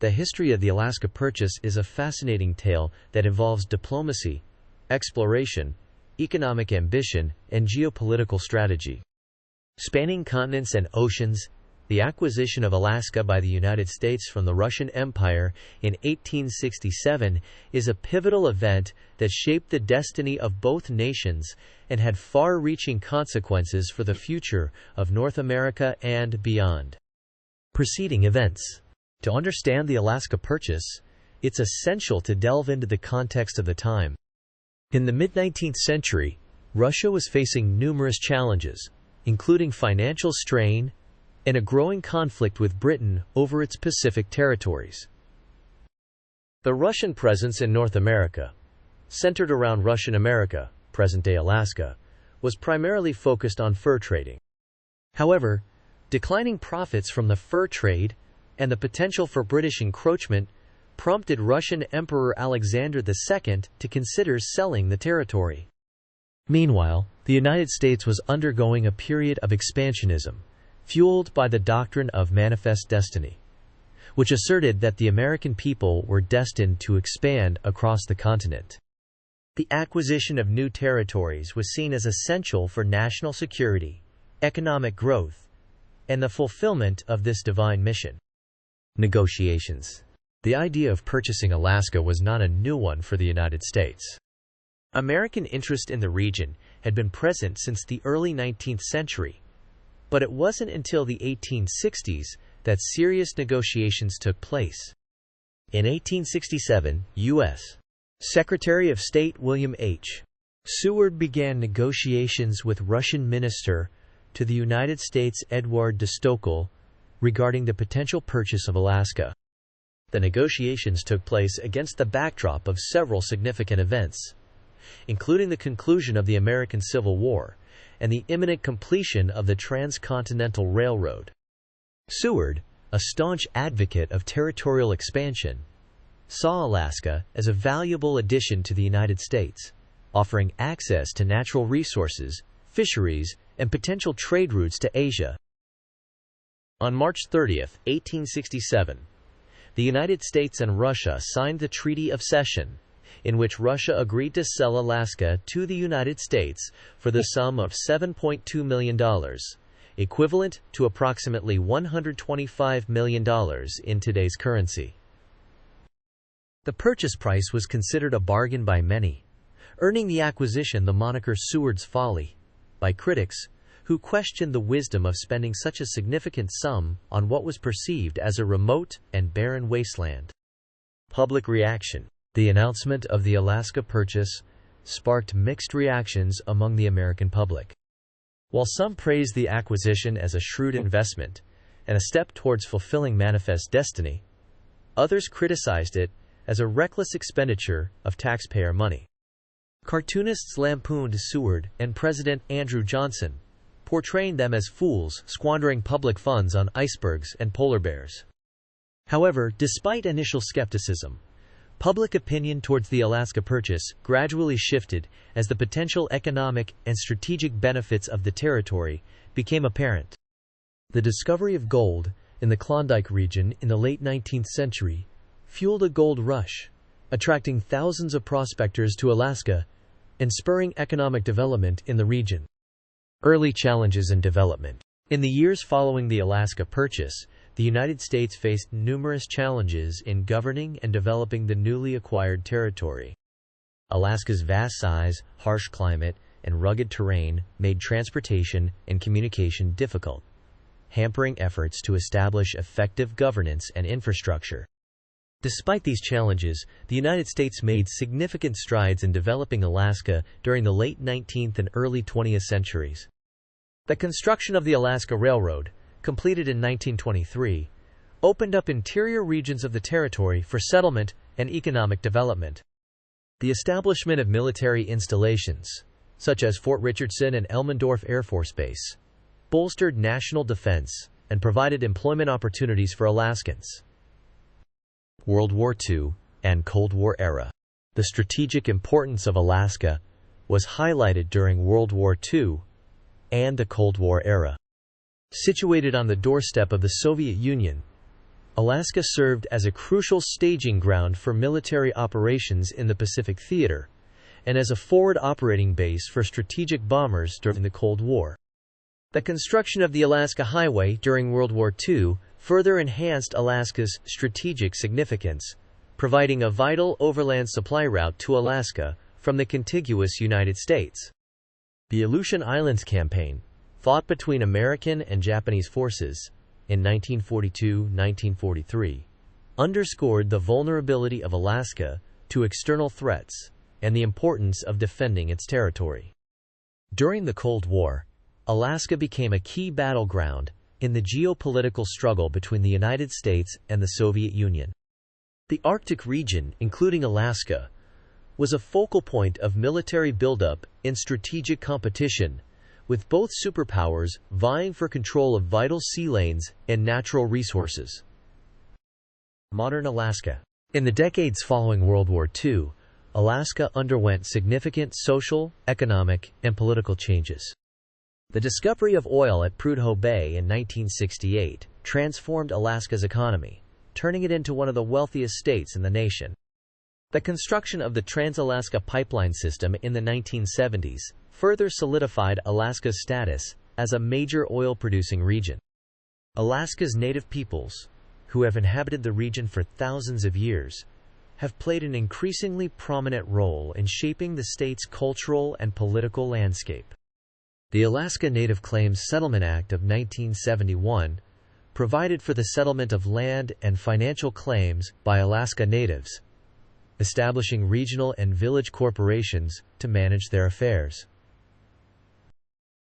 The history of the Alaska Purchase is a fascinating tale that involves diplomacy, exploration, economic ambition, and geopolitical strategy. Spanning continents and oceans, the acquisition of Alaska by the United States from the Russian Empire in 1867 is a pivotal event that shaped the destiny of both nations and had far-reaching consequences for the future of North America and beyond. Preceding events. To understand the Alaska Purchase, it's essential to delve into the context of the time. In the mid-19th century, Russia was facing numerous challenges, including financial strain and a growing conflict with Britain over its Pacific territories. The Russian presence in North America, centered around Russian America, present-day Alaska, was primarily focused on fur trading. However, declining profits from the fur trade and the potential for British encroachment prompted Russian Emperor Alexander II to consider selling the territory. Meanwhile, the United States was undergoing a period of expansionism, fueled by the doctrine of manifest destiny, which asserted that the American people were destined to expand across the continent. The acquisition of new territories was seen as essential for national security, economic growth, and the fulfillment of this divine mission. Negotiations. The idea of purchasing Alaska was not a new one for the United States. American interest in the region had been present since the early 19th century, but it wasn't until the 1860s that serious negotiations took place. In 1867, U.S. Secretary of State William H. Seward began negotiations with Russian Minister to the United States Edward de Stockel regarding the potential purchase of Alaska. The negotiations took place against the backdrop of several significant events, including the conclusion of the American Civil War and the imminent completion of the Transcontinental Railroad. Seward, a staunch advocate of territorial expansion, saw Alaska as a valuable addition to the United States, offering access to natural resources, fisheries, and potential trade routes to Asia. On March 30, 1867, the United States and Russia signed the Treaty of Cession, in which Russia agreed to sell Alaska to the United States for the sum of $7.2 million, equivalent to approximately $125 million in today's currency. The purchase price was considered a bargain by many, earning the acquisition the moniker Seward's Folly by critics who questioned the wisdom of spending such a significant sum on what was perceived as a remote and barren wasteland. Public reaction. The announcement of the Alaska Purchase sparked mixed reactions among the American public. While some praised the acquisition as a shrewd investment and a step towards fulfilling manifest destiny, others criticized it as a reckless expenditure of taxpayer money. Cartoonists lampooned Seward and President Andrew Johnson, portraying them as fools squandering public funds on icebergs and polar bears. However, despite initial skepticism, public opinion towards the Alaska Purchase gradually shifted as the potential economic and strategic benefits of the territory became apparent. The discovery of gold in the Klondike region in the late 19th century fueled a gold rush, attracting thousands of prospectors to Alaska and spurring economic development in the region. Early challenges and development. In the years following the Alaska Purchase, the United States faced numerous challenges in governing and developing the newly acquired territory. Alaska's vast size, harsh climate, and rugged terrain made transportation and communication difficult, hampering efforts to establish effective governance and infrastructure. Despite these challenges, the United States made significant strides in developing Alaska during the late 19th and early 20th centuries. The construction of the Alaska Railroad, completed in 1923, opened up interior regions of the territory for settlement and economic development. The establishment of military installations, such as Fort Richardson and Elmendorf Air Force Base, bolstered national defense and provided employment opportunities for Alaskans. World War II and Cold War era. The strategic importance of Alaska was highlighted during World War II and the Cold War era. Situated on the doorstep of the Soviet Union, Alaska served as a crucial staging ground for military operations in the Pacific Theater, and as a forward operating base for strategic bombers during the Cold War. The construction of the Alaska Highway during World War II further enhanced Alaska's strategic significance, providing a vital overland supply route to Alaska from the contiguous United States. The Aleutian Islands Campaign, fought between American and Japanese forces in 1942–1943, underscored the vulnerability of Alaska to external threats and the importance of defending its territory. During the Cold War, Alaska became a key battleground in the geopolitical struggle between the United States and the Soviet Union. The Arctic region, including Alaska, was a focal point of military buildup and strategic competition, with both superpowers vying for control of vital sea lanes and natural resources. Modern Alaska. In the decades following World War II, Alaska underwent significant social, economic, and political changes. The discovery of oil at Prudhoe Bay in 1968 transformed Alaska's economy, turning it into one of the wealthiest states in the nation. The construction of the Trans-Alaska Pipeline System in the 1970s further solidified Alaska's status as a major oil-producing region. Alaska's native peoples, who have inhabited the region for thousands of years, have played an increasingly prominent role in shaping the state's cultural and political landscape. The Alaska Native Claims Settlement Act of 1971 provided for the settlement of land and financial claims by Alaska Natives, establishing regional and village corporations to manage their affairs.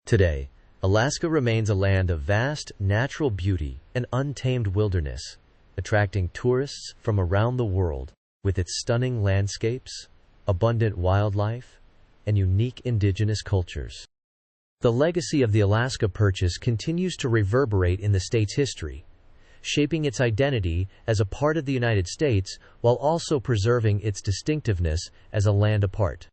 Today, Alaska remains a land of vast natural beauty and untamed wilderness, attracting tourists from around the world with its stunning landscapes, abundant wildlife, and unique indigenous cultures. The legacy of the Alaska Purchase continues to reverberate in the state's history, shaping its identity as a part of the United States while also preserving its distinctiveness as a land apart.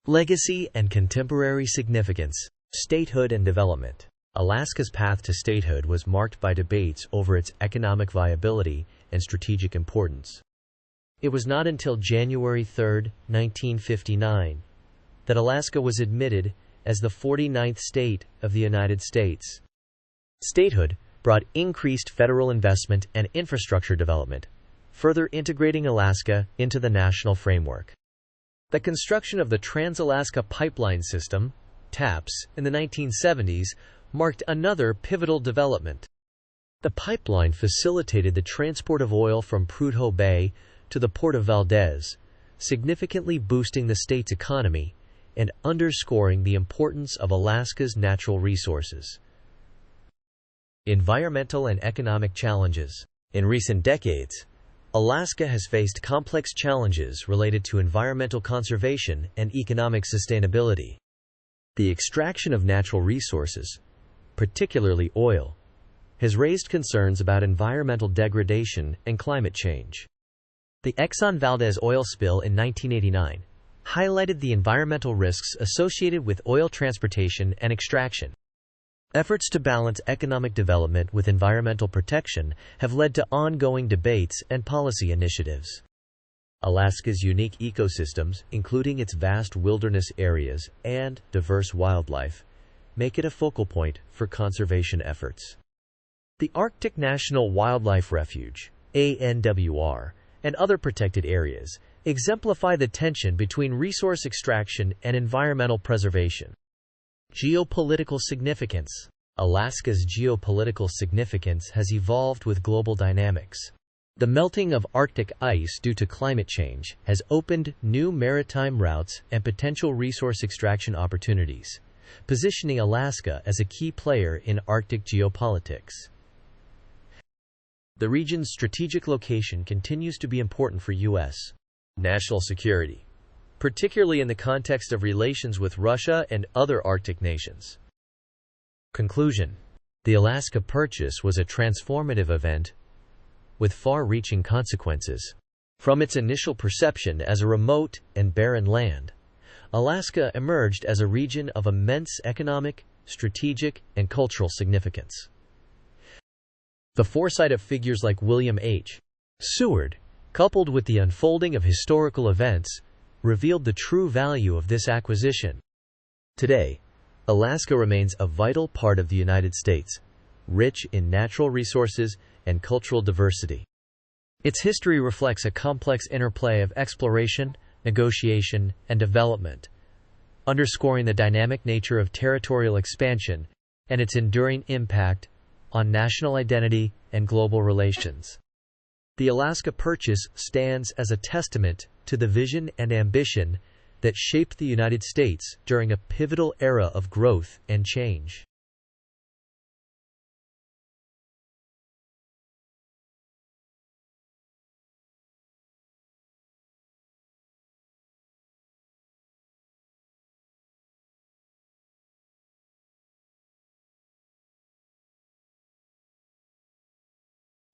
Legacy and contemporary significance. Statehood and development. Alaska's path to statehood was marked by debates over its economic viability and strategic importance. It was not until January 3, 1959, that Alaska was admitted as the 49th state of the United States. Statehood brought increased federal investment and infrastructure development, further integrating Alaska into the national framework. The construction of the Trans-Alaska Pipeline System, TAPS, in the 1970s marked another pivotal development. The pipeline facilitated the transport of oil from Prudhoe Bay to the Port of Valdez, significantly boosting the state's economy and underscoring the importance of Alaska's natural resources. Environmental and economic challenges. In recent decades, Alaska has faced complex challenges related to environmental conservation and economic sustainability. The extraction of natural resources, particularly oil, has raised concerns about environmental degradation and climate change. The Exxon Valdez oil spill in 1989 highlighted the environmental risks associated with oil transportation and extraction. Efforts to balance economic development with environmental protection have led to ongoing debates and policy initiatives. Alaska's unique ecosystems, including its vast wilderness areas and diverse wildlife, make it a focal point for conservation efforts. The Arctic National Wildlife Refuge, ANWR, and other protected areas exemplify the tension between resource extraction and environmental preservation. Geopolitical significance. Alaska's geopolitical significance has evolved with global dynamics. The melting of Arctic ice due to climate change has opened new maritime routes and potential resource extraction opportunities, positioning Alaska as a key player in Arctic geopolitics. The region's strategic location continues to be important for U.S. national security, particularly in the context of relations with Russia and other Arctic nations. Conclusion. The Alaska Purchase was a transformative event with far-reaching consequences. From its initial perception as a remote and barren land, Alaska emerged as a region of immense economic, strategic, and cultural significance. The foresight of figures like William H. Seward, coupled with the unfolding of historical events, revealed the true value of this acquisition. Today, Alaska remains a vital part of the United States, rich in natural resources and cultural diversity. Its history reflects a complex interplay of exploration, negotiation, and development, underscoring the dynamic nature of territorial expansion and its enduring impact on national identity and global relations. The Alaska Purchase stands as a testament to the vision and ambition that shaped the United States during a pivotal era of growth and change.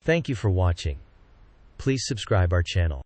Thank you for watching. Please subscribe our channel.